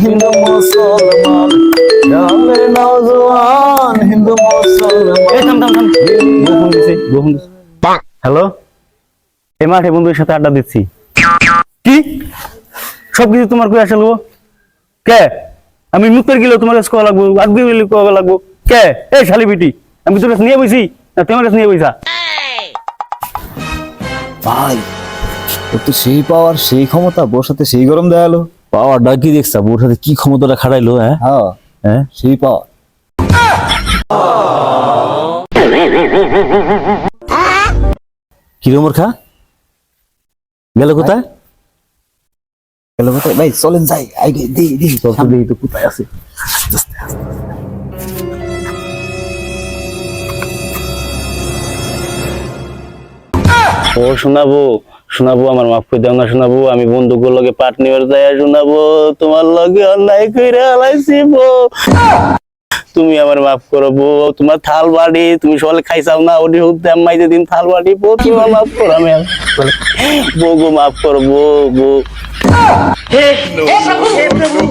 হিন্দু মুসলমান গ্রামে নওজোয়ান হিন্দু মুসলমান। হ্যালো, এই মাঠে বন্ধুদের সাথে আড্ডা দিচ্ছি। কি সবকিছু তোমার কই আসলো? কে আমি মুক্তার গেলেও তোমার কাছে কওয়া লাগবো, আগে গেলে কওয়া লাগবো। কে এই শালি বিটি, আমি তোর কাছে নিয়ে বইছি না তোমার কাছে নিয়ে বইছা? ভাই ওর তো সেই পাওয়ার সেই ক্ষমতা, বোর সাথে সেই গরম দেয়ালো। পাওয়ারটা কি দেখছা, বোর সাথে কি ক্ষমতাটা খাটাইলো। হ্যাঁ হ্যাঁ হ্যাঁ, সেই পাওয়ার। কিরম ওর খা গেল কোথায়? গেল কোথায় ভাই? চলেন যাই, আইডিয়া দিই দিই। দেখি তো কোথায় আছে। ও শোনাবো শোনাবো, আমার মাফ করে দাও না শোনাবো। আমি বন্ধুগুলোর লগে পাট নিবার যাই শোনাবো, তোমার লগে অন্যায় কইরা হালাইছি বউ। তুমি আমার মাফ করো বউ। তোমার থাল বাড়ি তুমি সকালে খাইছাও না, ওটি হতে আম্মাই যেদিন থাল বাড়ি বউ, তুমি আমার মাফ করো। আমি বউ গো মাফ করো বউ, বউ। हे प्रभु